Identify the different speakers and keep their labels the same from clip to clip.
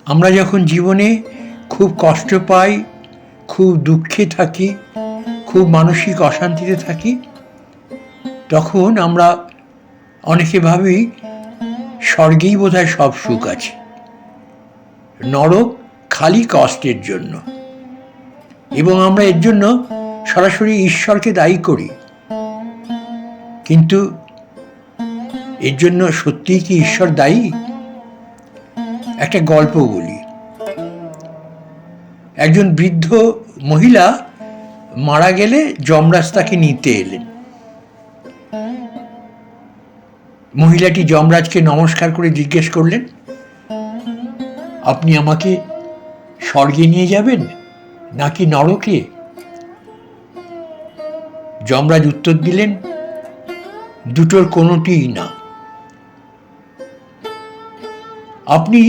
Speaker 1: আমরা যখন জীবনে খুব কষ্ট পাই, খুব দুঃখে থাকি, খুব মানসিক অশান্তিতে থাকি, তখন আমরা অনেকে ভাবি স্বর্গেই বোধহয় সব সুখ আছে, নরক খালি কষ্টের জন্য, এবং আমরা এর জন্য সরাসরি ঈশ্বরকে দায়ী করি। কিন্তু এর জন্য সত্যিই কি ঈশ্বর দায়ী? একটা গল্প বলি। একজন বৃদ্ধ মহিলা মারা গেলে যমরাজ তাকে নিতে এলেন। মহিলাটি যমরাজকে নমস্কার করে জিজ্ঞেস করলেন, আপনি আমাকে স্বর্গে নিয়ে যাবেন নাকি নরকে? যমরাজ উত্তর দিলেন, দুটোর কোনোটিই না। আপনি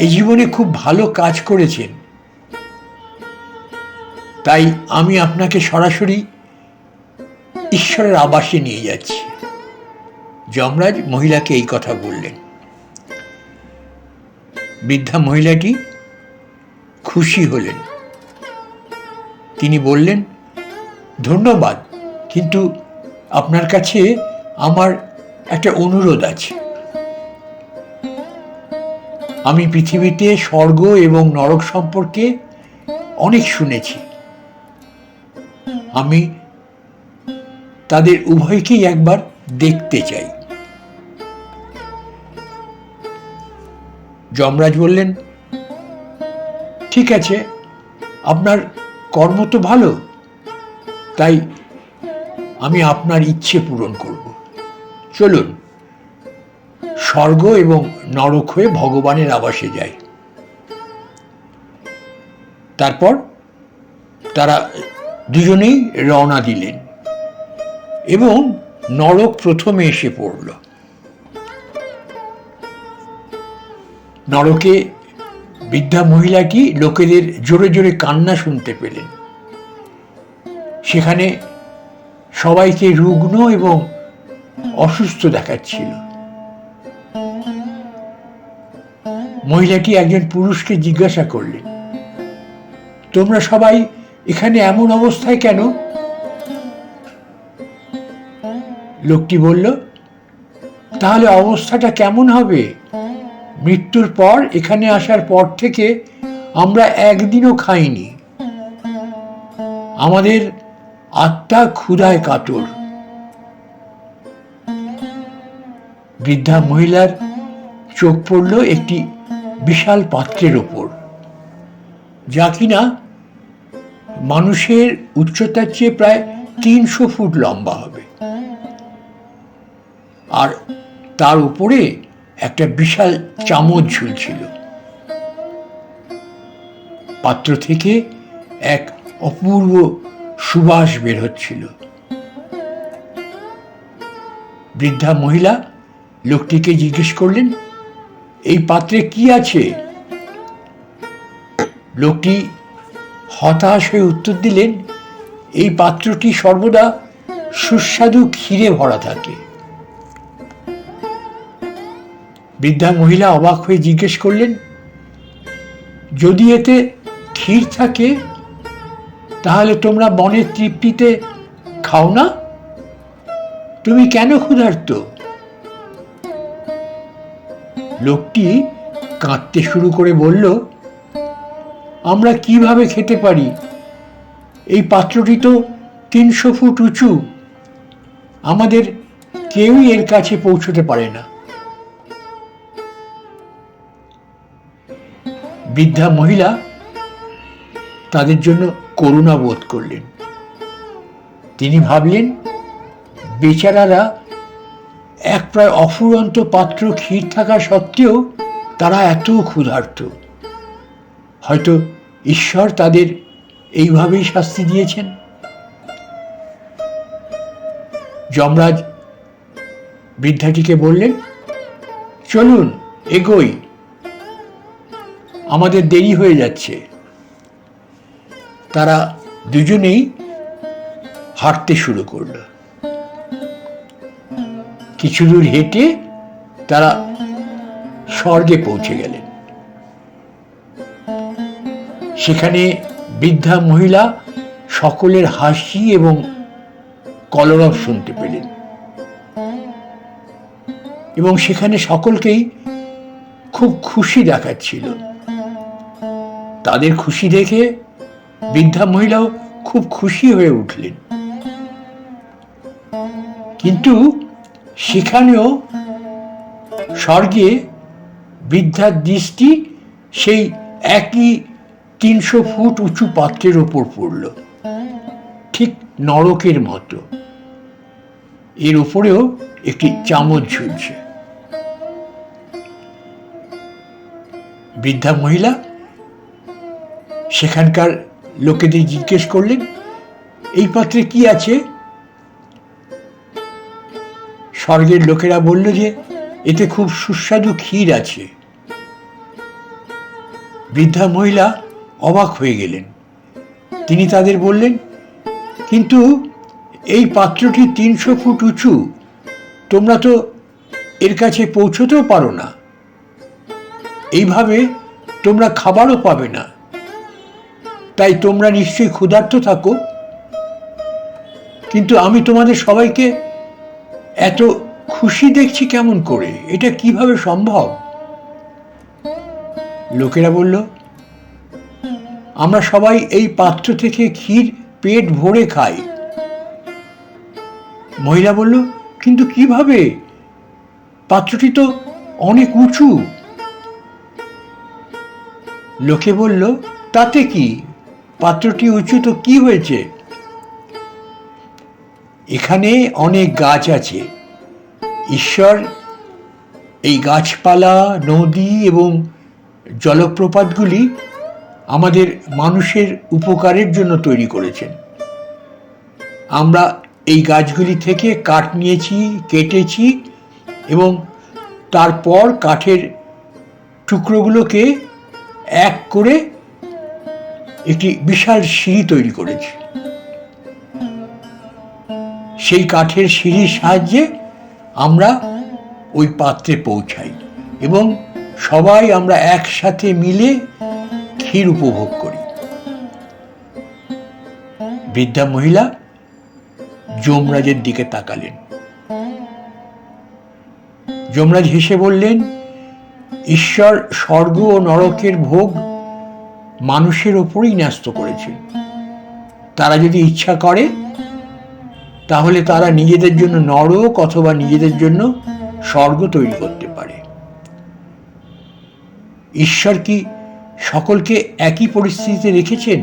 Speaker 1: এই জীবনে খুব ভালো কাজ করেছেন, তাই আমি আপনাকে সরাসরি ঈশ্বরের আবাসে নিয়ে যাচ্ছি। যমরাজ মহিলাকে এই কথা বললেন। বৃদ্ধা মহিলাটি খুশি হলেন। তিনি বললেন, ধন্যবাদ, কিন্তু আপনার কাছে আমার একটা অনুরোধ আছে। আমি পৃথিবীতে স্বর্গ এবং নরক সম্পর্কে অনেক শুনেছি। আমি তাদের উভয়কেই একবার দেখতে চাই। যমরাজ বললেন, ঠিক আছে, আপনার কর্ম তো ভালো, তাই আমি আপনার ইচ্ছে পূরণ করব। চলুন স্বর্গ এবং নরক হয়ে ভগবানের আবাসে যাই। তারপর তারা দুজনেই রওনা দিলেন এবং নরক প্রথমে এসে পড়ল। নরকে বৃদ্ধা মহিলাটি লোকেদের জোরে জোরে কান্না শুনতে পেলেন। সেখানে সবাইকে রুগ্ন এবং অসুস্থ দেখাচ্ছিল। মহিলাটি একজন পুরুষকে জিজ্ঞাসা করলেন, তোমরা সবাই এখানে এমন অবস্থায় কেন? লোকটি বলল, তাহলে অবস্থাটা কেমন হবে? মৃত্যুর পর এখানে আসার পর থেকে আমরা একদিনও খাইনি। আমাদের আত্মা ক্ষুধায় কাতর। বৃদ্ধা মহিলার চোখ পড়ল একটি বিশাল পাত্রের ওপর, যা কিনা মানুষের উচ্চতার চেয়ে প্রায় 300 ফুট লম্বা হবে, আর তার উপরে একটা বিশাল চামচ ঝুলছিল। পাত্র থেকে এক অপূর্ব সুবাস বের হচ্ছিল। বৃদ্ধা মহিলা লোকটিকে জিজ্ঞেস করলেন, এই পাত্রে কি আছে? লোকটি হতাশ হয়ে উত্তর দিলেন, এই পাত্রটি সর্বদা সুস্বাদু ক্ষীরে ভরা থাকে। বৃদ্ধা মহিলা অবাক হয়ে জিজ্ঞেস করলেন, যদি এতে ক্ষীর থাকে তাহলে তোমরা মনের তৃপ্তিতে খাও না? তুমি কেন ক্ষুধার্ত? লোকটি কাঁদতে শুরু করে বলল, আমরা কিভাবে খেতে পারি? এই পাত্রটি তো 300 ফুট উঁচু, আমাদের কেউই এর কাছে পৌঁছতে পারে না। বৃদ্ধা মহিলা তাদের জন্য করুণা বোধ করলেন। তিনি ভাবলেন, বেচারারা এক প্রায় অফুরন্ত পাত্র ক্ষীর থাকা সত্ত্বেও তারা এত ক্ষুধার্ত। হয়তো ঈশ্বর তাদের এইভাবেই শাস্তি দিয়েছেন। যমরাজ বৃদ্ধাটিকে বললেন, চলুন এগোই, আমাদের দেরি হয়ে যাচ্ছে। তারা দুজনেই হাঁটতে শুরু করল। কিছু দূর হেঁটে তারা স্বর্গে পৌঁছে গেলেন। সেখানে বৃদ্ধা মহিলা সকলের হাসি এবং কলরব শুনতে পেলেন এবং সেখানে সকলকেই খুব খুশি দেখাচ্ছিল। তাদের খুশি দেখে বৃদ্ধা মহিলাও খুব খুশি হয়ে উঠলেন। কিন্তু সেখানেও স্বর্গে বৃদ্ধার দৃষ্টি সেই একই 300 ফুট উঁচু পাত্রের ওপর পড়ল, ঠিক নরকের মতো। এর উপরেও একটি চামচ ঝুলছে। বৃদ্ধা মহিলা সেখানকার লোকেদের জিজ্ঞেস করলেন, এই পাত্রে কি আছে? স্বর্গের লোকেরা বলল যে এতে খুব সুস্বাদু ক্ষীর আছে। বৃদ্ধা মহিলা অবাক হয়ে গেলেন। তিনি তাদের বললেন, কিন্তু এই পাত্রটি 300 ফুট উঁচু, তোমরা তো এর কাছে পৌঁছতেও পারো না, এইভাবে তোমরা খাবারও পাবে না, তাই তোমরা নিশ্চয়ই ক্ষুধার্ত থাকো। কিন্তু আমি তোমাদের সবাইকে এত খুশি দেখছি কেমন করে? এটা কিভাবে সম্ভব? লোকেরা বলল, আমরা সবাই এই পাত্র থেকে ক্ষীর পেট ভরে খাই। মহিলা বলল, কিন্তু কিভাবে? পাত্রটি তো অনেক উঁচু। লোকে বলল, তাতে কি, পাত্রটি উঁচু তো কি হয়েছে? এখানে অনেক গাছ আছে। ঈশ্বর এই গাছপালা, নদী এবং জলপ্রপাতগুলি আমাদের মানুষের উপকারের জন্য তৈরি করেছেন। আমরা এই গাছগুলি থেকে কাঠ নিয়েছি, কেটেছি এবং তারপর কাঠের টুকরোগুলোকে এক করে একটি বিশাল সিঁড়ি তৈরি করেছি। সেই কাঠের সিঁড়ির সাহায্যে আমরা ওই পাত্রে পৌঁছাই এবং সবাই আমরা একসাথে মিলে ক্ষীর উপভোগ করি। বৃদ্ধা মহিলা যমরাজের দিকে তাকালেন। যমরাজ হেসে বললেন, ঈশ্বর স্বর্গ ও নরকের ভোগ মানুষের ওপরই ন্যস্ত করেছেন। তারা যদি ইচ্ছা করে তাহলে তারা নিজেদের জন্য নরক অথবা নিজেদের জন্য স্বর্গ তৈরি করতে পারে। ঈশ্বর কি সকলকে একই পরিস্থিতিতে রেখেছেন?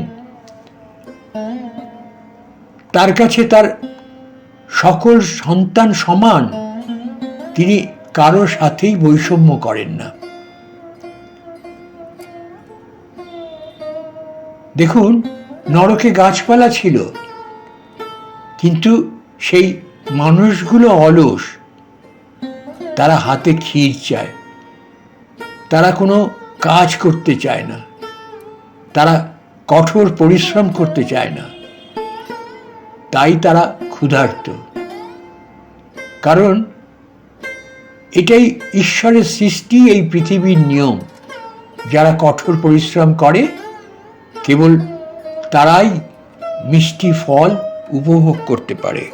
Speaker 1: তার কাছে তার সকল সন্তান সমান। তিনি কারো সাথেই বৈষম্য করেন না। দেখুন, নরকে গাছপালা ছিল, কিন্তু সেই মানুষগুলো অলস। তারা হাতে ক্ষীর চায়, তারা কোনো কাজ করতে চায় না, তারা কঠোর পরিশ্রম করতে চায় না, তাই তারা ক্ষুধার্ত। কারণ এটাই ঈশ্বরের সৃষ্টি, এই পৃথিবীর নিয়ম। যারা কঠোর পরিশ্রম করে কেবল তারাই মিষ্টি ফল উপভোগ করতে পারে।